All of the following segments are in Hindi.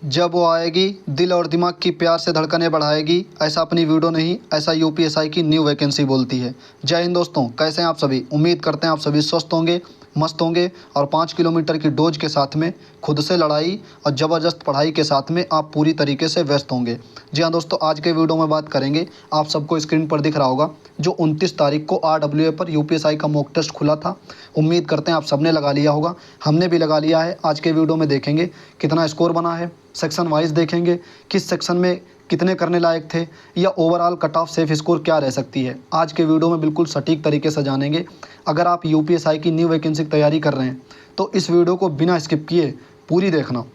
जब वो आएगी दिल और दिमाग की प्यार से धड़कनें बढ़ाएगी। ऐसा अपनी वीडियो नहीं, ऐसा यूपीएसआई की न्यू वैकेंसी बोलती है। जय हिंद दोस्तों, कैसे हैं आप सभी। उम्मीद करते हैं आप सभी स्वस्थ होंगे, मस्त होंगे और 5 किलोमीटर की डोज के साथ में खुद से लड़ाई और ज़बरदस्त पढ़ाई के साथ में आप पूरी तरीके से व्यस्त होंगे। जी हाँ दोस्तों, आज के वीडियो में बात करेंगे, आप सबको स्क्रीन पर दिख रहा होगा जो 29 तारीख को RWA पर यूपीएसआई का मॉक टेस्ट खुला था। उम्मीद करते हैं आप सबने लगा लिया होगा, हमने भी लगा लिया है। आज के वीडियो में देखेंगे कितना स्कोर बना है, सेक्शन वाइज देखेंगे किस सेक्शन में कितने करने लायक थे या overall cut off safe score क्या रह सकती है। आज के वीडियो में बिल्कुल सटीक तरीके से जानेंगे। अगर आप यूपीएसआई की न्यू वैकेंसी की तैयारी कर रहे हैं तो इस वीडियो को बिना स्किप किए पूरी देखना।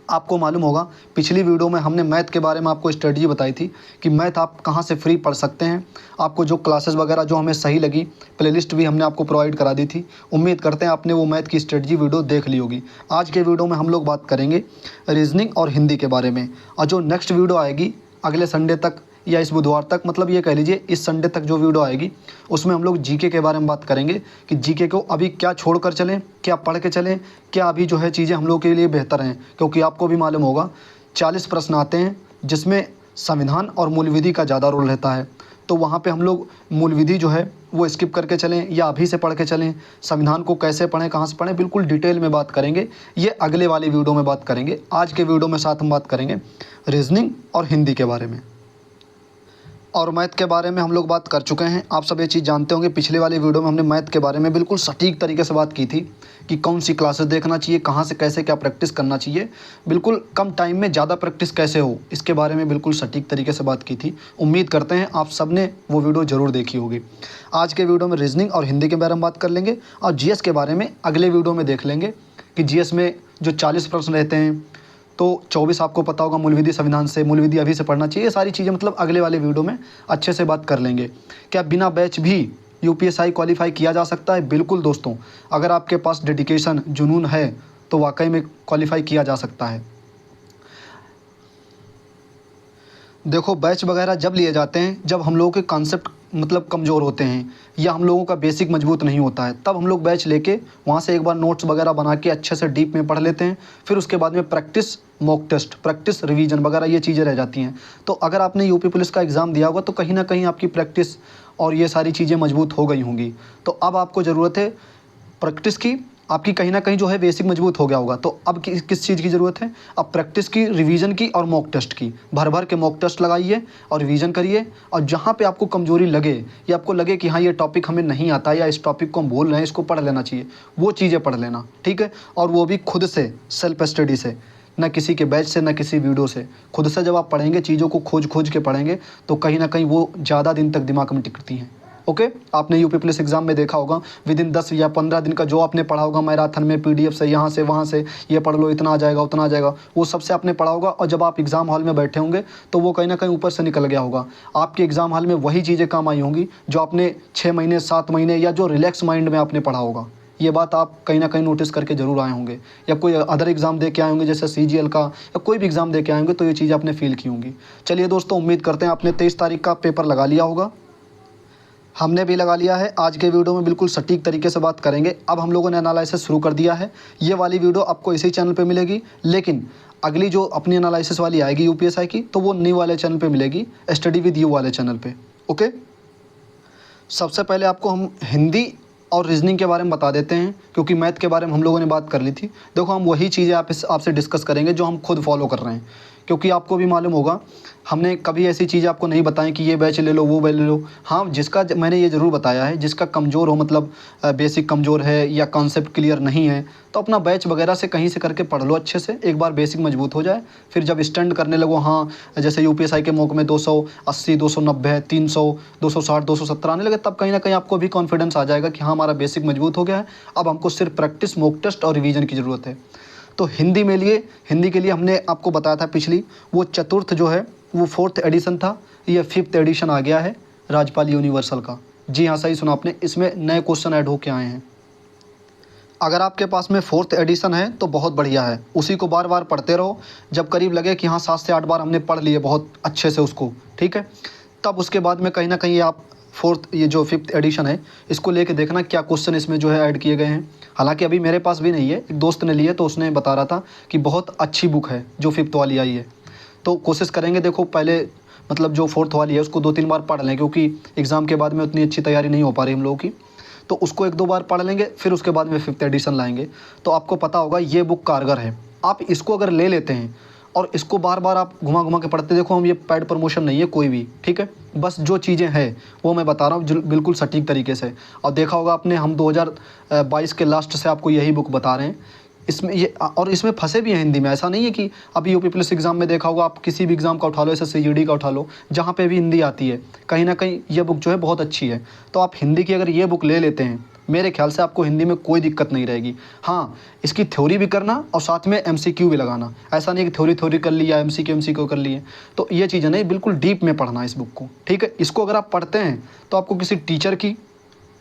आपको मालूम होगा पिछली वीडियो में हमने मैथ के बारे में आपको स्ट्रेटजी बताई थी कि मैथ आप कहां से फ्री पढ़ सकते हैं। आपको जो क्लासेस वगैरह जो हमें सही लगी, प्लेलिस्ट भी हमने आपको प्रोवाइड करा दी थी। उम्मीद करते हैं आपने वो मैथ की स्ट्रेटजी वीडियो देख ली होगी। आज के वीडियो में हम लोग बात करेंगे रीजनिंग और हिंदी के बारे में, और जो नेक्स्ट वीडियो आएगी अगले संडे तक या इस बुधवार तक, मतलब ये कह लीजिए इस संडे तक जो वीडियो आएगी उसमें हम लोग जीके के बारे में बात करेंगे कि जीके को अभी क्या छोड़ कर चलें, क्या पढ़ के चलें, क्या अभी जो है चीज़ें हम लोग के लिए बेहतर हैं। क्योंकि आपको भी मालूम होगा 40 प्रश्न आते हैं जिसमें संविधान और मूल विधि का ज़्यादा रोल रहता है। तो वहाँ पे हम लोग मूल विधि जो है वो स्किप करके चलें या अभी से पढ़ के चलें, संविधान को कैसे पढ़ें, कहाँ से पढ़ें, बिल्कुल डिटेल में बात करेंगे। ये अगले वाली वीडियो में बात करेंगे। आज के वीडियो में साथ हम बात करेंगे रीजनिंग और हिंदी के बारे में, और मैथ के बारे में हम लोग बात कर चुके हैं। आप सब ये चीज़ जानते होंगे, पिछले वाले वीडियो में हमने मैथ के बारे में बिल्कुल सटीक तरीके से बात की थी कि कौन सी क्लासेस देखना चाहिए, कहाँ से कैसे क्या प्रैक्टिस करना चाहिए, बिल्कुल कम टाइम में ज़्यादा प्रैक्टिस कैसे हो, इसके बारे में बिल्कुल सटीक तरीके से बात की थी। उम्मीद करते हैं आप सब ने वो वीडियो ज़रूर देखी होगी। आज के वीडियो में रीजनिंग और हिंदी के बारे में बात कर लेंगे, और जीएस के बारे में अगले वीडियो में देख लेंगे कि जीएस में जो 40 प्रश्न रहते हैं तो 24 आपको पता होगा मूल विधि संविधान से, मूल विधि अभी से पढ़ना चाहिए। ये सारी चीज़ें मतलब अगले वाले वीडियो में अच्छे से बात कर लेंगे। क्या बिना बैच भी यूपीएसआई क्वालिफाई किया जा सकता है? बिल्कुल दोस्तों, अगर आपके पास डेडिकेशन, जुनून है तो वाकई में क्वालिफाई किया जा सकता है। देखो, बैच वगैरह जब लिए जाते हैं जब हम लोगों के कॉन्सेप्ट मतलब कमज़ोर होते हैं या हम लोगों का बेसिक मजबूत नहीं होता है, तब हम लोग बैच लेके वहाँ से एक बार नोट्स वगैरह बना के अच्छे से डीप में पढ़ लेते हैं। फिर उसके बाद में practice, mock test, practice, revision वगैरह ये चीज़ें रह जाती हैं। तो अगर आपने यूपी पुलिस का एग्ज़ाम दिया होगा तो कहीं ना कहीं आपकी प्रैक्टिस और ये सारी चीज़ें मजबूत हो गई होंगी। तो अब आपको ज़रूरत है प्रैक्टिस की, आपकी कहीं ना कहीं जो है बेसिक मजबूत हो गया होगा। तो अब किस चीज़ की ज़रूरत है? अब प्रैक्टिस की, रिवीजन की और मॉक टेस्ट की। भर भर के मॉक टेस्ट लगाइए और रिवीजन करिए, और जहाँ पे आपको कमज़ोरी लगे या आपको लगे कि हाँ ये टॉपिक हमें नहीं आता या इस टॉपिक को हम भूल रहे हैं, इसको पढ़ लेना चाहिए, वो चीज़ें पढ़ लेना, ठीक है। और वो भी खुद से, सेल्फ स्टडी से, ना किसी के बैच से, ना किसी वीडियो से। खुद से जब आप पढ़ेंगे, चीज़ों को खोज खोज के पढ़ेंगे तो कहीं ना कहीं वो ज़्यादा दिन तक दिमाग में टिकती हैं। ओके, आपने यूपी पुलिस एग्जाम में देखा होगा विद इन 10 या 15 दिन का जो आपने पढ़ा होगा मैराथन में, पीडीएफ से, यहाँ से वहाँ से, ये पढ़ लो, इतना आ जाएगा, उतना आ जाएगा, वो सबसे आपने पढ़ा होगा। और जब आप एग्ज़ाम हॉल में बैठे होंगे तो वो कहीं ना कहीं ऊपर से निकल गया होगा। आपके एग्ज़ाम हॉल में वही चीज़ें काम आई होंगी जो आपने 6 महीने, 7 महीने या जो रिलैक्स माइंड में आपने पढ़ा होगा। ये बात आप कहीं ना कहीं नोटिस करके ज़रूर आए होंगे, या कोई अदर एग्ज़ाम दे के आए होंगे जैसे CGL का, या कोई भी एग्ज़ाम दे के आए होंगे तो ये चीज़ आपने फील की होंगी। चलिए दोस्तों, उम्मीद करते हैं आपने 23 तारीख का पेपर लगा लिया होगा। हमने भी लगा लिया है। आज के वीडियो में बिल्कुल सटीक तरीके से बात करेंगे। अब हम लोगों ने एनालिसिस शुरू कर दिया है। ये वाली वीडियो आपको इसी चैनल पे मिलेगी, लेकिन अगली जो अपनी एनालिसिस वाली आएगी यूपीएसआई की, तो वो न्यू वाले चैनल पे मिलेगी, स्टडी विद यू वाले चैनल पे। ओके, सबसे पहले आपको हम हिंदी और रीजनिंग के बारे में बता देते हैं, क्योंकि मैथ के बारे में हम लोगों ने बात कर ली थी। देखो, हम वही चीज़ें आपसे डिस्कस करेंगे जो हम खुद फॉलो कर रहे हैं, क्योंकि आपको भी मालूम होगा हमने कभी ऐसी चीज़ें आपको नहीं बताएं कि ये बैच ले लो, वो बैच ले लो। हाँ, जिसका मैंने ये ज़रूर बताया है, जिसका कमज़ोर हो, मतलब बेसिक कमज़ोर है या कॉन्सेप्ट क्लियर नहीं है, तो अपना बैच वगैरह से कहीं से करके पढ़ लो अच्छे से। एक बार बेसिक मजबूत हो जाए, फिर जब स्टैंड करने लगो, हाँ जैसे यूपीएसआई के मॉक में 280, 290, 300, 260, 270 आने लगे, तब कहीं ना कहीं आपको भी कॉन्फिडेंस आ जाएगा कि हाँ हमारा बेसिक मजबूत हो गया है, अब हमको सिर्फ प्रैक्टिस, मॉक टेस्ट और रिवीजन की ज़रूरत है। तो हिंदी के लिए हमने आपको बताया था पिछली, वो चतुर्थ जो है वो 4th एडिशन था, ये 5th एडिशन आ गया है राजपाल यूनिवर्सल का। जी हाँ, सही सुना आपने, इसमें नए क्वेश्चन ऐड होके आए हैं। अगर आपके पास में 4th एडिशन है तो बहुत बढ़िया है, उसी को बार बार पढ़ते रहो। जब करीब लगे कि हाँ 7 से 8 बार हमने पढ़ लिए बहुत अच्छे से उसको, ठीक है, तब उसके बाद में कहीं ना कहीं आप फोर्थ ये जो फिफ्थ एडिशन है इसको लेके देखना क्या क्वेश्चन इसमें जो है ऐड किए गए हैं। हालांकि अभी मेरे पास भी नहीं है, एक दोस्त ने ली है तो उसने बता रहा था कि बहुत अच्छी बुक है जो फिफ्थ वाली आई है। तो कोशिश करेंगे, देखो पहले मतलब जो फोर्थ वाली है उसको 2-3 बार पढ़ लें, क्योंकि एग्ज़ाम के बाद में उतनी अच्छी तैयारी नहीं हो पा रही हम लोगों की। तो उसको 1-2 बार पढ़ लेंगे, फिर उसके बाद में फिफ्थ एडिशन लाएंगे तो आपको पता होगा ये बुक कारगर है। आप इसको अगर ले लेते हैं और इसको बार बार आप घुमा घुमा के पढ़ते, देखो हम ये पेड प्रमोशन नहीं है कोई भी, ठीक है, बस जो चीज़ें हैं वो मैं बता रहा हूँ बिल्कुल सटीक तरीके से। और देखा होगा आपने, हम 2022 के लास्ट से आपको यही बुक बता रहे हैं। इसमें ये और इसमें फंसे भी हैं हिंदी में, ऐसा नहीं है कि अभी यूपी पुलिस एग्ज़ाम में देखा होगा, आप किसी भी एग्ज़ाम का उठा लो, एसएससी जीडी का उठा लो, जहाँ पे भी हिंदी आती है कहीं ना कहीं ये बुक जो है बहुत अच्छी है। तो आप हिंदी की अगर ये बुक ले लेते हैं, मेरे ख्याल से आपको हिंदी में कोई दिक्कत नहीं रहेगी। हाँ, इसकी थ्योरी भी करना और साथ में एमसीक्यू भी लगाना, ऐसा नहीं कि थ्योरी कर ली या एमसीक्यू कर लिए, तो ये चीज़ें नहीं, बिल्कुल डीप में पढ़ना इस बुक को, ठीक है। इसको अगर आप पढ़ते हैं तो आपको किसी टीचर की,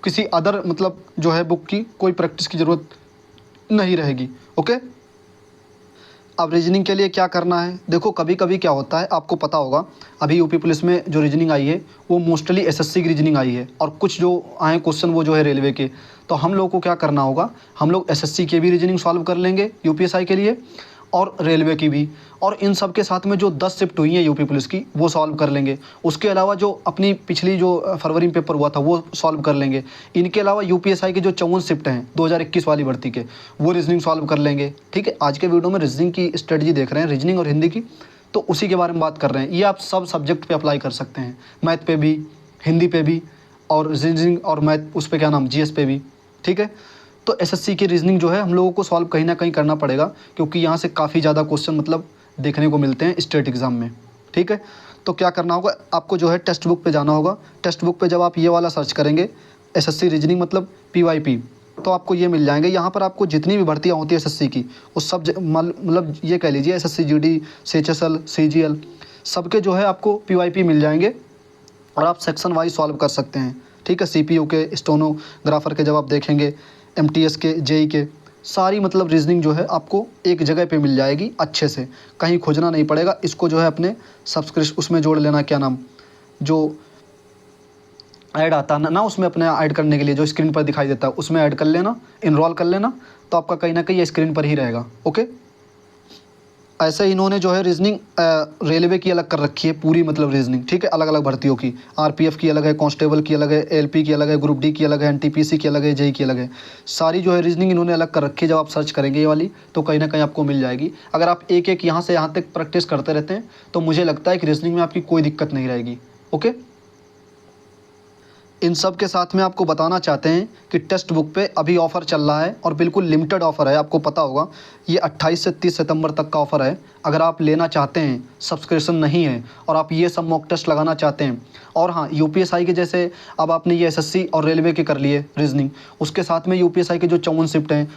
किसी अदर मतलब जो है बुक की कोई प्रैक्टिस की ज़रूरत नहीं रहेगी। ओके, अब रीजनिंग के लिए क्या करना है, देखो कभी कभी क्या होता है आपको पता होगा, अभी यूपी पुलिस में जो रीजनिंग आई है वो मोस्टली एसएससी की रीजनिंग आई है, और कुछ जो आए क्वेश्चन वो जो है रेलवे के। तो हम लोग को क्या करना होगा, हम लोग एसएससी के भी रीजनिंग सॉल्व कर लेंगे यूपीएसआई के लिए, और रेलवे की भी, और इन सब के साथ में जो 10 शिफ्ट हुई हैं यूपी पुलिस की वो सॉल्व कर लेंगे। उसके अलावा जो अपनी पिछली जो फरवरी में पेपर हुआ था वो सॉल्व कर लेंगे। इनके अलावा यूपीएसआई के जो 54 शिफ्ट हैं 2021 वाली भर्ती के, वो रीजनिंग सॉल्व कर लेंगे, ठीक है। आज के वीडियो में रीजनिंग की स्ट्रेटजी देख रहे हैं, रीजनिंग और हिंदी की, तो उसी के बारे में बात कर रहे हैं। ये आप सब सब्जेक्ट पे अप्लाई कर सकते हैं, मैथ पे भी, हिंदी पे भी, और रीजनिंग और मैथ उस पर क्या नाम जीएस पे भी, ठीक है। तो एसएससी की रीजनिंग जो है हम लोगों को सॉल्व कहीं ना कहीं करना पड़ेगा, क्योंकि यहाँ से काफ़ी ज़्यादा क्वेश्चन मतलब देखने को मिलते हैं स्टेट एग्ज़ाम में, ठीक है। तो क्या करना होगा, आपको जो है टेक्स्ट बुक पे जाना होगा। टेक्स्ट बुक पे जब आप ये वाला सर्च करेंगे एसएससी रीजनिंग मतलब पीवाईपी, तो आपको ये मिल जाएंगे। यहाँ पर आपको जितनी भी भर्तियाँ होती है एसएससी की, उस सब मतलब ये कह लीजिए एसएससी जीडी, सीएचएसएल, सीजीएल, सबके जो है आपको पीवाईपी मिल जाएंगे, और आप सेक्शन वाइज सॉल्व कर सकते हैं, ठीक है। सीपीयू के, स्टेनोग्राफर के जब आप देखेंगे, एमटीएस के, जेई के, सारी मतलब रीजनिंग जो है आपको एक जगह पे मिल जाएगी अच्छे से, कहीं खोजना नहीं पड़ेगा। इसको जो है अपने सब्सक्रिप्शन उसमें जोड़ लेना, क्या नाम जो ऐड आता है ना उसमें अपने ऐड करने के लिए जो स्क्रीन पर दिखाई देता है उसमें ऐड कर लेना, इनरोल कर लेना, तो आपका कहीं ना कहीं ये स्क्रीन पर ही रहेगा। ओके, ऐसे इन्होंने जो है रीजनिंग रेलवे की अलग कर रखी है पूरी, मतलब रीजनिंग, ठीक है, अलग अलग भर्तियों की, आरपीएफ की अलग है, कांस्टेबल की अलग है, एलपी की अलग है, ग्रुप डी की अलग है, एनटीपीसी की अलग है, जेई की अलग है, सारी जो है रीजनिंग इन्होंने अलग कर रखी है। जब आप सर्च करेंगे ये वाली तो कहीं ना कहीं आपको मिल जाएगी। अगर आप एक एक यहाँ से यहाँ तक प्रैक्टिस करते रहते हैं तो मुझे लगता है कि रीजनिंग में आपकी कोई दिक्कत नहीं रहेगी। ओके, इन सब के साथ में आपको बताना चाहते हैं कि टेक्स्ट बुक पे अभी ऑफ़र चल रहा है, और बिल्कुल लिमिटेड ऑफ़र है, आपको पता होगा ये 28 से 30 सितंबर तक का ऑफ़र है। अगर आप लेना चाहते हैं, सब्सक्रिप्शन नहीं है, और आप ये सब मॉक टेस्ट लगाना चाहते हैं, और हाँ यूपीएसआई के जैसे अब आपने ये एसएससी और रेलवे के कर लिए रीजनिंग, उसके साथ में यूपीएसआई के जो 54 शिफ्ट हैं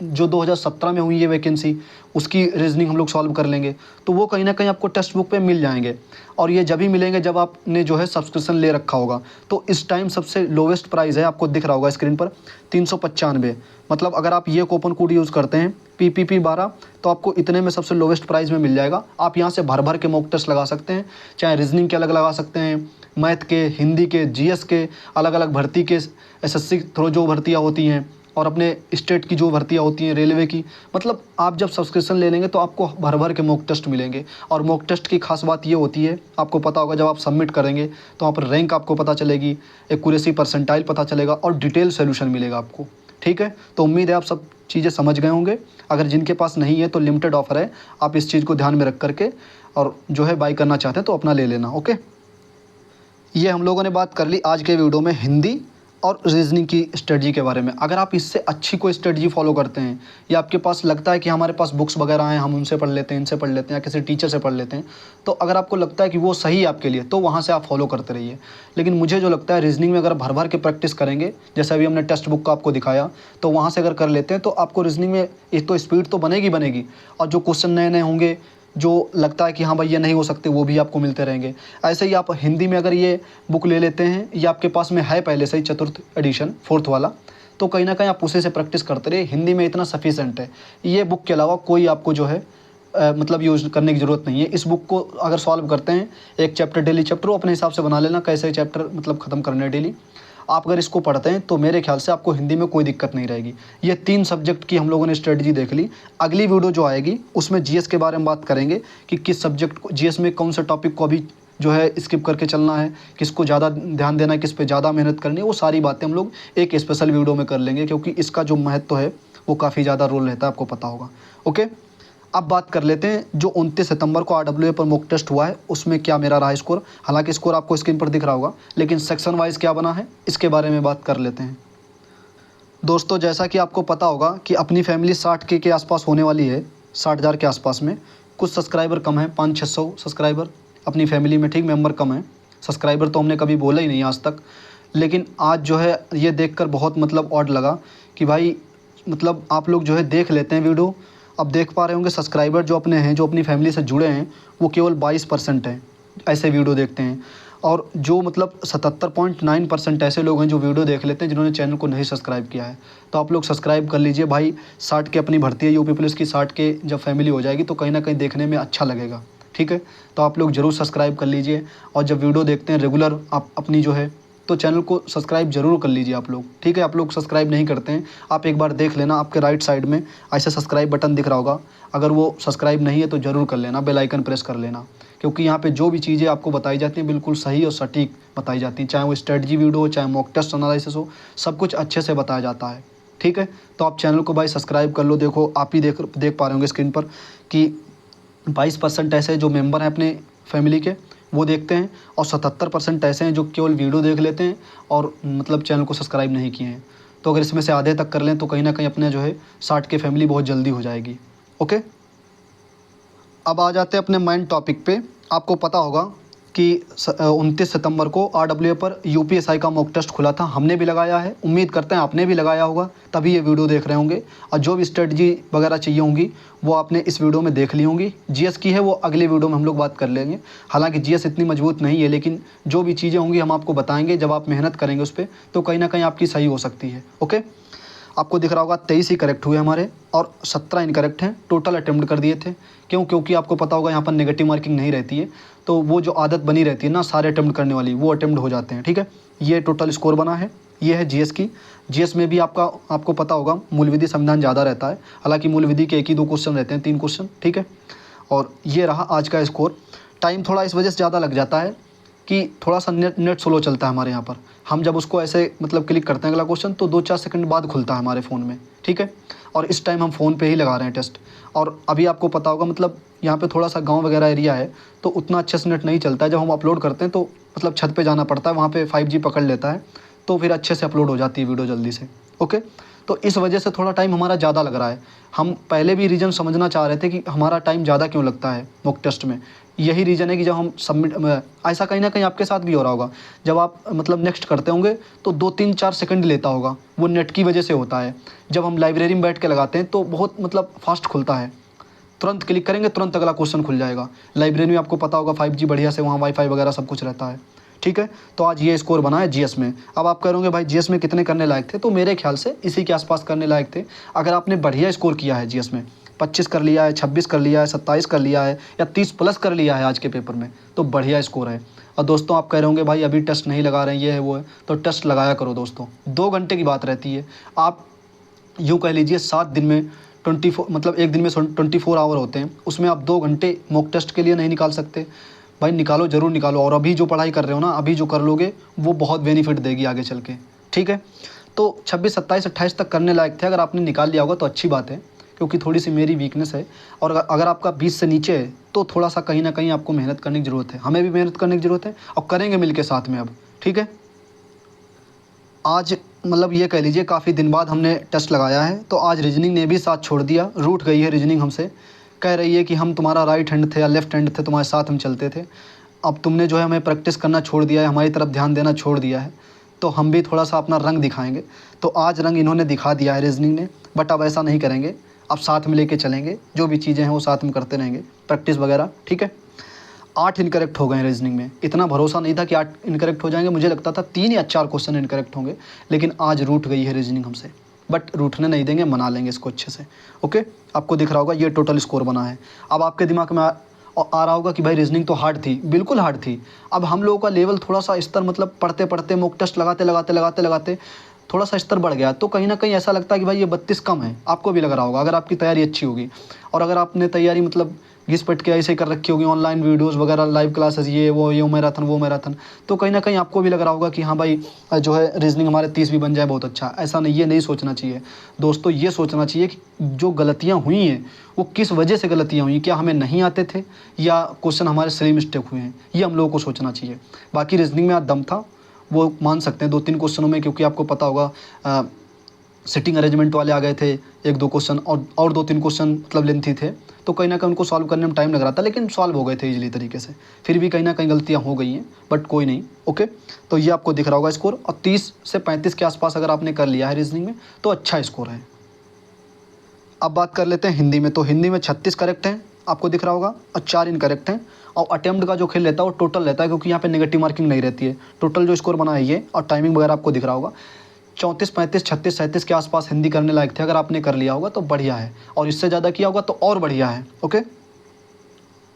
जो 2017 में हुई है वैकेंसी, उसकी रीजनिंग हम लोग सॉल्व कर लेंगे, तो वो कहीं ना कहीं आपको टेक्स्ट बुक पे मिल जाएंगे। और ये जब ही मिलेंगे जब आपने जो है सब्सक्रिप्शन ले रखा होगा। तो इस टाइम सबसे लोवेस्ट प्राइस है, आपको दिख रहा होगा स्क्रीन पर, 395। मतलब अगर आप ये कूपन कोड यूज़ करते हैं PPP12 तो आपको इतने में सबसे लोवेस्ट प्राइस में मिल जाएगा। आप यहाँ से भर भर के मॉक टेस्ट लगा सकते हैं, चाहे रीजनिंग के अलग लगा सकते हैं, मैथ के, हिंदी के, जीएस के, अलग अलग भर्ती के, एसएससी थ्रू जो भर्तियाँ होती हैं, और अपने स्टेट की जो भर्तियाँ होती हैं रेलवे की। मतलब आप जब सब्सक्रिप्शन ले लेंगे तो आपको भर भर के मॉक टेस्ट मिलेंगे। और मॉक टेस्ट की खास बात ये होती है, आपको पता होगा जब आप सबमिट करेंगे तो वहाँ पर रैंक आपको पता चलेगी, एक्यूरेसी परसेंटाइल पता चलेगा, और डिटेल सोल्यूशन मिलेगा आपको, ठीक है। तो उम्मीद है आप सब चीज़ें समझ गए होंगे। अगर जिनके पास नहीं है तो लिमिटेड ऑफ़र है, आप इस चीज़ को ध्यान में रख करके और जो है बाई करना चाहते हैं तो अपना ले लेना। ओके, ये हम लोगों ने बात कर ली आज के वीडियो में हिंदी और रीजनिंग की स्ट्रेटजी के बारे में। अगर आप इससे अच्छी कोई स्ट्रेटजी फॉलो करते हैं, या आपके पास लगता है कि हमारे पास बुक्स वगैरह हैं, हम उनसे पढ़ लेते हैं, इनसे पढ़ लेते हैं, या किसी टीचर से पढ़ लेते हैं, तो अगर आपको लगता है कि वो सही है आपके लिए तो वहाँ से आप फॉलो करते रहिए। लेकिन मुझे जो लगता है रीजनिंग में अगर भर भर के प्रैक्टिस करेंगे, जैसे अभी हमने टेक्स्ट बुक का आपको दिखाया, तो वहाँ से अगर कर लेते हैं तो आपको रीजनिंग में एक तो स्पीड तो बनेगी, और जो क्वेश्चन नए नए होंगे जो लगता है कि हाँ भाई ये नहीं हो सकते, वो भी आपको मिलते रहेंगे। ऐसे ही आप हिंदी में अगर ये बुक ले लेते हैं, ये आपके पास में है पहले से ही चतुर्थ एडिशन, फोर्थ वाला, तो कहीं ना कहीं आप उसी से प्रैक्टिस करते रहिए। हिंदी में इतना सफिशेंट है, ये बुक के अलावा कोई आपको जो है मतलब यूज़ करने की ज़रूरत नहीं है। इस बुक को अगर सॉल्व करते हैं, एक चैप्टर डेली चैप्टर वो अपने हिसाब से बना लेना, कैसे चैप्टर मतलब ख़त्म करने हैं डेली। आप अगर इसको पढ़ते हैं तो मेरे ख्याल से आपको हिंदी में कोई दिक्कत नहीं रहेगी। ये 3 सब्जेक्ट की हम लोगों ने स्ट्रेटजी देख ली। अगली वीडियो जो आएगी उसमें जीएस के बारे में बात करेंगे कि किस सब्जेक्ट को जीएस में कौन से टॉपिक को अभी जो है स्किप करके चलना है, किसको ज़्यादा ध्यान देना है, किस पे ज़्यादा मेहनत करनी है, वो सारी बातें हम लोग एक स्पेशल वीडियो में कर लेंगे, क्योंकि इसका जो महत्व है वो काफ़ी ज़्यादा रोल रहता है, आपको पता होगा। ओके, अब बात कर लेते हैं जो 29 सितंबर को RWA पर मॉक टेस्ट हुआ है उसमें क्या मेरा रहा स्कोर। हालांकि स्कोर आपको स्क्रीन पर दिख रहा होगा, लेकिन सेक्शन वाइज क्या बना है इसके बारे में बात कर लेते हैं। दोस्तों, जैसा कि आपको पता होगा कि अपनी फैमिली 60K के आसपास होने वाली है, 60,000 के आसपास में। कुछ सब्सक्राइबर कम है, 500-600 सब्सक्राइबर अपनी फैमिली में, ठीक, मेंबर कम है। सब्सक्राइबर तो हमने कभी बोला ही नहीं आज तक, लेकिन आज जो है ये देखकर बहुत मतलब ऑड लगा कि भाई मतलब आप लोग जो है देख लेते हैं वीडियो। अब देख पा रहे होंगे सब्सक्राइबर जो अपने हैं, जो अपनी फैमिली से जुड़े हैं, वो केवल 22% हैं ऐसे वीडियो देखते हैं। और जो मतलब 77.9% ऐसे लोग हैं जो वीडियो देख लेते हैं जिन्होंने चैनल को नहीं सब्सक्राइब किया है। तो आप लोग सब्सक्राइब कर लीजिए भाई। 60K अपनी भर्ती है यूपी पुलिस की, 60K जब फैमिली हो जाएगी तो कहीं ना कहीं देखने में अच्छा लगेगा, ठीक है। तो आप लोग ज़रूर सब्सक्राइब कर लीजिए, और जब वीडियो देखते हैं रेगुलर आप अपनी जो है तो चैनल को सब्सक्राइब जरूर कर लीजिए आप लोग, ठीक है। आप लोग सब्सक्राइब नहीं करते हैं, आप एक बार देख लेना, आपके राइट साइड में ऐसे सब्सक्राइब बटन दिख रहा होगा। अगर वो सब्सक्राइब नहीं है तो ज़रूर कर लेना, बेल आइकन प्रेस कर लेना, क्योंकि यहाँ पे जो भी चीज़ें आपको बताई जाती हैं बिल्कुल सही और सटीक बताई जाती हैं। चाहे वो स्ट्रेटजी वीडियो हो, चाहे मॉक टेस्ट एनालिसिस हो, सब कुछ अच्छे से बताया जाता है, ठीक है। तो आप चैनल को भाई सब्सक्राइब कर लो। देखो आप ही देख पा रहे होंगे स्क्रीन पर कि 22% ऐसे जो मेंबर हैं अपने फैमिली के वो देखते हैं, और 77% ऐसे हैं जो केवल वीडियो देख लेते हैं और मतलब चैनल को सब्सक्राइब नहीं किए हैं। तो अगर इसमें से आधे तक कर लें तो कहीं ना कहीं अपने जो है 60K फैमिली बहुत जल्दी हो जाएगी। ओके, अब आ जाते हैं अपने मेन टॉपिक पे। आपको पता होगा कि 29 सितंबर को RWA पर UPSI का मॉक टेस्ट खुला था, हमने भी लगाया है, उम्मीद करते हैं आपने भी लगाया होगा, तभी ये वीडियो देख रहे होंगे। और जो भी स्ट्रेटजी वगैरह चाहिए होंगी वो आपने इस वीडियो में देख ली होंगी। जीएस की है वो अगले वीडियो में हम लोग बात कर लेंगे। हालांकि जीएस इतनी मजबूत नहीं है, लेकिन जो भी चीज़ें होंगी हम आपको बताएंगे। जब आप मेहनत करेंगे उस पर तो कहीं ना कहीं आपकी सही हो सकती है। ओके, आपको दिख रहा होगा 23 ही करेक्ट हुए हमारे और 17 इनकरेक्ट हैं। टोटल अटेम्प्ट कर दिए थे। क्योंकि आपको पता होगा यहाँ पर नेगेटिव मार्किंग नहीं रहती है, तो वो जो आदत बनी रहती है ना सारे अटेम्प्ट करने वाली, वो अटेम्प्ट हो जाते हैं, ठीक है। ये टोटल स्कोर बना है, ये है जीएस की। जीएस में भी आपको पता होगा मूल विधि संविधान ज़्यादा रहता है। हालांकि मूल विधि के 1 ही 2 क्वेश्चन रहते हैं, 3 क्वेश्चन, ठीक है। और ये रहा आज का स्कोर। टाइम थोड़ा इस वजह से ज़्यादा लग जाता है कि थोड़ा सा नेट स्लो चलता है हमारे यहाँ पर। हम जब उसको ऐसे मतलब क्लिक करते हैं अगला क्वेश्चन तो 2-4 सेकंड बाद खुलता है हमारे फ़ोन में, ठीक है। और इस टाइम हम फ़ोन पे ही लगा रहे हैं टेस्ट। और अभी आपको पता होगा मतलब यहाँ पे थोड़ा सा गांव वगैरह एरिया है तो उतना अच्छे से नेट नहीं चलता है। जब हम अपलोड करते हैं तो मतलब छत पे जाना पड़ता है, वहाँ पे 5G पकड़ लेता है, तो फिर अच्छे से अपलोड हो जाती है वीडियो जल्दी से। ओके, तो इस वजह से थोड़ा टाइम हमारा ज़्यादा लग रहा है। हम पहले भी रीज़न समझना चाह रहे थे कि हमारा टाइम ज़्यादा क्यों लगता है मॉक टेस्ट में। यही रीज़न है कि जब हम सबमिट, ऐसा कहीं ना कहीं आपके साथ भी हो रहा होगा, जब आप मतलब नेक्स्ट करते होंगे तो 2-3-4 सेकंड लेता होगा, वो नेट की वजह से होता है। जब हम लाइब्रेरी में बैठ के लगाते हैं तो बहुत मतलब फास्ट खुलता है, तुरंत क्लिक करेंगे तुरंत अगला क्वेश्चन खुल जाएगा। लाइब्रेरी में आपको पता होगा 5G बढ़िया से, वहाँ वाईफाई वगैरह सब कुछ रहता है, ठीक है। तो आज ये स्कोर बना है जीएस में। अब आप कहोगे भाई जीएस में कितने करने लायक थे, तो मेरे ख्याल से इसी के आसपास करने लायक थे। अगर आपने बढ़िया स्कोर किया है जीएस में, 25 कर लिया है, 26 कर लिया है, 27 कर लिया है, या 30 प्लस कर लिया है आज के पेपर में, तो बढ़िया स्कोर है। और दोस्तों आप कह रहे होंगे भाई अभी टेस्ट नहीं लगा रहे हैं, ये है वो है, तो टेस्ट लगाया करो दोस्तों। 2 घंटे की बात रहती है। आप यूँ कह लीजिए 7 दिन में 24 मतलब एक दिन में 24 आवर होते हैं, उसमें आप 2 घंटे मॉक टेस्ट के लिए नहीं निकाल सकते? भाई निकालो, ज़रूर निकालो। और अभी जो पढ़ाई कर रहे हो ना, अभी जो कर लोगे वो बहुत बेनिफिट देगी आगे चल के, ठीक है। तो 26, 27, 28 तक करने लायक थे। अगर आपने निकाल लिया होगा तो अच्छी बात है, क्योंकि थोड़ी सी मेरी वीकनेस है। और अगर आपका 20 से नीचे है तो थोड़ा सा कहीं ना कहीं आपको मेहनत करने की ज़रूरत है। हमें भी मेहनत करने की ज़रूरत है और करेंगे मिल के साथ में अब, ठीक है। आज मतलब ये कह लीजिए काफ़ी दिन बाद हमने टेस्ट लगाया है, तो आज रीजनिंग ने भी साथ छोड़ दिया। रूठ गई है रीजनिंग हमसे, कह रही है कि हम तुम्हारा राइट हैंड थे या लेफ्ट हैंड थे, तुम्हारे साथ हम चलते थे। अब तुमने जो है हमें प्रैक्टिस करना छोड़ दिया है, हमारी तरफ ध्यान देना छोड़ दिया है, तो हम भी थोड़ा सा अपना रंग दिखाएंगे। तो आज रंग इन्होंने दिखा दिया है रीजनिंग ने, बट अब ऐसा नहीं करेंगे। अब साथ में लेके चलेंगे, जो भी चीज़ें हैं वो साथ में करते रहेंगे, प्रैक्टिस वगैरह, ठीक है। 8 इनकरेक्ट हो गए हैं रीजनिंग में। इतना भरोसा नहीं था कि 8 इनकरेक्ट हो जाएंगे, मुझे लगता था 3 या 4 क्वेश्चन इनकरेक्ट होंगे, लेकिन आज रूठ गई है रीजनिंग हमसे। बट रूठने नहीं देंगे, मना लेंगे इसको अच्छे से। ओके, आपको दिख रहा होगा ये टोटल स्कोर बना है। अब आपके दिमाग में आ रहा होगा कि भाई रीजनिंग तो हार्ड थी, बिल्कुल हार्ड थी। अब हम लोगों का लेवल थोड़ा सा स्तर मतलब पढ़ते पढ़ते मॉक टेस्ट लगाते थोड़ा सा स्तर बढ़ गया, तो कहीं ना कहीं ऐसा लगता है कि भाई ये 32 कम है। आपको भी लग रहा होगा अगर आपकी तैयारी अच्छी होगी, और अगर आपने तैयारी मतलब घिस पट के ऐसे कर रखी होगी, ऑनलाइन वीडियोस वगैरह, लाइव क्लासेस, ये मैराथन वो मैराथन, तो कहीं ना कहीं आपको भी लग रहा होगा कि हाँ भाई जो है रीजनिंग हमारे 30 भी बन जाए बहुत अच्छा। ऐसा नहीं, ये नहीं सोचना चाहिए दोस्तों। ये सोचना चाहिए कि जो गलतियाँ हुई हैं वो किस वजह से गलतियाँ हुई, क्या हमें नहीं आते थे या क्वेश्चन हमारे सही मिस्टेक हुए हैं, ये हम लोगों को सोचना चाहिए। बाकी रीजनिंग में आज दम था, वो मान सकते हैं 2-3 क्वेश्चनों में, क्योंकि आपको पता होगा सिटिंग अरेंजमेंट वाले आ गए थे 1-2 क्वेश्चन, और 2-3 क्वेश्चन मतलब लेंथी थे, तो कहीं ना कहीं उनको सॉल्व करने में टाइम लग रहा था, लेकिन सॉल्व हो गए थे इजीली तरीके से। फिर भी कहीं ना कहीं गलतियां हो गई हैं, बट कोई नहीं। ओके, तो ये आपको दिख रहा होगा स्कोर, और 30 से 35 के आसपास अगर आपने कर लिया है रीजनिंग में तो अच्छा स्कोर है। अब बात कर लेते हैं हिंदी में। तो हिंदी में 36 करेक्ट हैं, आपको दिख रहा होगा, और 4 इनकरेक्ट हैं। और अटेम्प्ट का जो खेल रहता है वो टोटल रहता है, क्योंकि यहाँ पे नेगेटिव मार्किंग नहीं रहती है। टोटल जो स्कोर बना है ये, और टाइमिंग वगैरह आपको दिख रहा होगा। 34, 35, 36, 37 के आसपास हिंदी करने लायक थे। अगर आपने कर लिया होगा तो बढ़िया है, और इससे ज़्यादा किया होगा तो और बढ़िया है। ओके,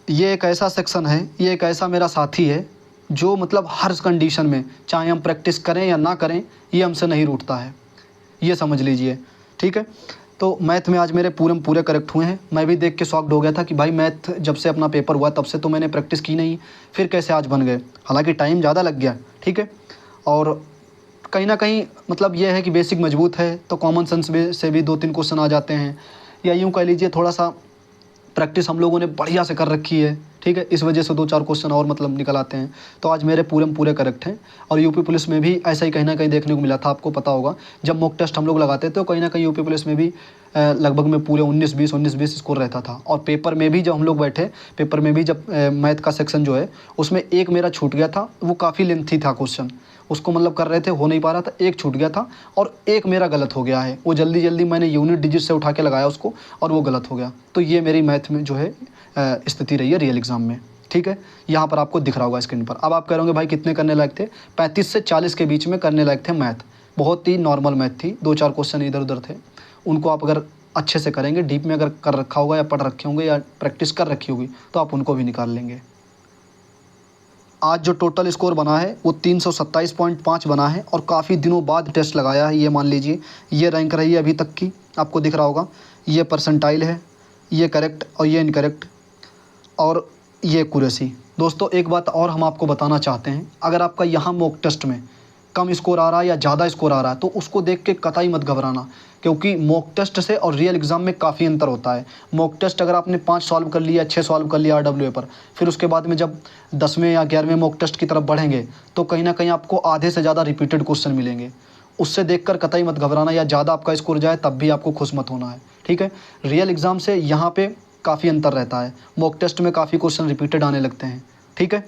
ये एक ऐसा सेक्शन है, ये एक ऐसा मेरा साथी है जो मतलब हर कंडीशन में, चाहे हम प्रैक्टिस करें या ना करें, ये हमसे नहीं रूठता है, ये समझ लीजिए। ठीक है, तो मैथ में आज मेरे पूरे करेक्ट हुए हैं। मैं भी देख के शॉक्ड हो गया था कि भाई मैथ जब से अपना पेपर हुआ तब से तो मैंने प्रैक्टिस की नहीं, फिर कैसे आज बन गए। हालांकि टाइम ज़्यादा लग गया, ठीक है, और कहीं ना कहीं मतलब ये है कि बेसिक मजबूत है, तो कॉमन सेंस से भी 2-3 क्वेश्चन आ जाते हैं, या यूँ कह लीजिए थोड़ा सा प्रैक्टिस हम लोगों ने बढ़िया से कर रखी है। ठीक है, इस वजह से 2-4 क्वेश्चन और मतलब निकल आते हैं। तो आज मेरे पूरे करेक्ट हैं। और यूपी पुलिस में भी ऐसा ही कहीं ना कहीं देखने को मिला था। आपको पता होगा जब मॉक टेस्ट हम लोग लगाते थे तो कहीं ना कहीं यूपी पुलिस में भी लगभग में पूरे 19-20 स्कोर रहता था। और पेपर में भी जब हम लोग बैठे, पेपर में भी जब मैथ का सेक्शन जो है उसमें एक मेरा छूट गया था, वो काफ़ी लेंथी था क्वेश्चन, उसको मतलब कर रहे थे, हो नहीं पा रहा था, एक छूट गया था, और एक मेरा गलत हो गया है। वो जल्दी मैंने यूनिट डिजिट से उठा के लगाया उसको, और वो गलत हो गया। तो ये मेरी मैथ में जो है स्थिति रही है रियल एग्ज़ाम में। ठीक है, यहाँ पर आपको दिख रहा होगा स्क्रीन पर। अब आप कह रहे होंगे भाई कितने करने लायक थे? 35 से 40 के बीच में करने लायक थे मैथ। बहुत ही नॉर्मल मैथ थी, 2-4 क्वेश्चन इधर उधर थे। उनको आप अगर अच्छे से करेंगे, डीप में अगर कर रखा होगा या पढ़ रखे होंगे या प्रैक्टिस कर रखी होगी, तो आप उनको भी निकाल लेंगे। आज जो टोटल स्कोर बना है वो 327.5 बना है, और काफ़ी दिनों बाद टेस्ट लगाया है। ये मान लीजिए ये रैंक रही है अभी तक की, आपको दिख रहा होगा। ये परसेंटाइल है, ये करेक्ट और ये इनकरेक्ट, और ये एक्यूरेसी। दोस्तों एक बात और हम आपको बताना चाहते हैं, अगर आपका यहाँ मॉक टेस्ट में कम स्कोर आ रहा है या ज़्यादा स्कोर आ रहा है तो उसको देख के कतई मत घबराना, क्योंकि मॉक टेस्ट से और रियल एग्ज़ाम में काफ़ी अंतर होता है। मॉक टेस्ट अगर आपने 5 सॉल्व कर लिया, 6 सॉल्व कर लिया RWA पर, फिर उसके बाद में जब 10वें या 11वें मॉक टेस्ट की तरफ बढ़ेंगे तो कहीं ना कहीं आपको आधे से ज़्यादा रिपीटेड क्वेश्चन मिलेंगे। उससे देखकर कतई मत घबराना, या ज़्यादा आपका स्कोर जाए तब भी आपको खुश मत होना है। ठीक है, रियल एग्ज़ाम से यहाँ पर काफ़ी अंतर रहता है। मॉक टेस्ट में काफ़ी क्वेश्चन रिपीटेड आने लगते हैं। ठीक है,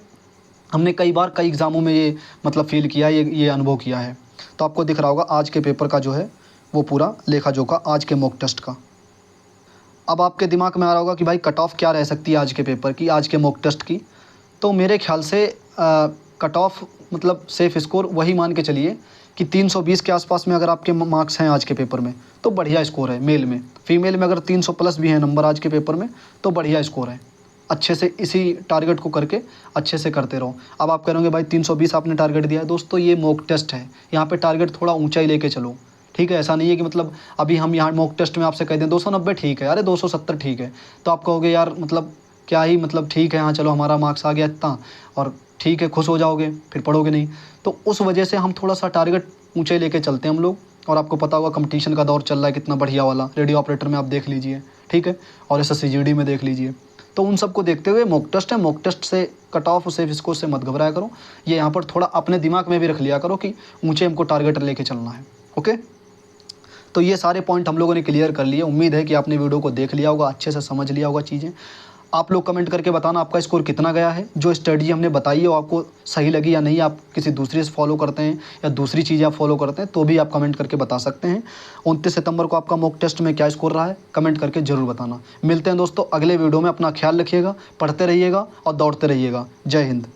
हमने कई बार कई एग्ज़ामों में ये मतलब फील किया, ये अनुभव किया है। तो आपको दिख रहा होगा आज के पेपर का जो है वो पूरा लेखा जोखा आज के मॉक टेस्ट का। अब आपके दिमाग में आ रहा होगा कि भाई कट ऑफ क्या रह सकती है आज के पेपर की, आज के मॉक टेस्ट की। तो मेरे ख्याल से कट ऑफ मतलब सेफ़ स्कोर वही मान के चलिए कि 320 के आसपास में अगर आपके मार्क्स हैं आज के पेपर में तो बढ़िया स्कोर है। मेल में, फीमेल में अगर 300 प्लस भी है नंबर आज के पेपर में तो बढ़िया स्कोर है। अच्छे से इसी टारगेट को करके अच्छे से करते रहो। अब आप कहोगे भाई 320 आपने टारगेट दिया है। दोस्तों ये मॉक टेस्ट है, यहाँ पे टारगेट थोड़ा ऊंचा ही लेके चलो। ठीक है, ऐसा नहीं है कि मतलब अभी हम यहाँ मॉक टेस्ट में आपसे कह दें 290 ठीक है, अरे 270 ठीक है, तो आप कहोगे यार मतलब क्या ही मतलब ठीक है, हाँ चलो हमारा मार्क्स आ गया इतना, और ठीक है खुश हो जाओगे, फिर पढ़ोगे नहीं। तो उस वजह से हम थोड़ा सा टारगेट ऊँचे लेके चलते हैं हम लोग। और आपको पता होगा कंपटीशन का दौर चल रहा है कितना बढ़िया वाला, रेडियो ऑपरेटर में आप देख लीजिए, ठीक है, और SSC में देख लीजिए। तो उन सबको देखते हुए मॉक टेस्ट है, मॉक टेस्ट से कट ऑफ सेफ स्कोर से मत घबराया करो। ये यहाँ पर थोड़ा अपने दिमाग में भी रख लिया करो कि ऊंचे हमको टारगेट लेके चलना है। ओके, तो ये सारे पॉइंट हम लोगों ने क्लियर कर लिए। उम्मीद है कि आपने वीडियो को देख लिया होगा, अच्छे से समझ लिया होगा चीज़ें। आप लोग कमेंट करके बताना आपका स्कोर कितना गया है, जो स्ट्रेटजी हमने बताई है वो आपको सही लगी या नहीं, आप किसी दूसरे से फॉलो करते हैं या दूसरी चीज़ें आप फॉलो करते हैं तो भी आप कमेंट करके बता सकते हैं। 29 सितंबर को आपका मॉक टेस्ट में क्या स्कोर रहा है कमेंट करके ज़रूर बताना। मिलते हैं दोस्तों अगले वीडियो में, अपना ख्याल रखिएगा, पढ़ते रहिएगा और दौड़ते रहिएगा। जय हिंद।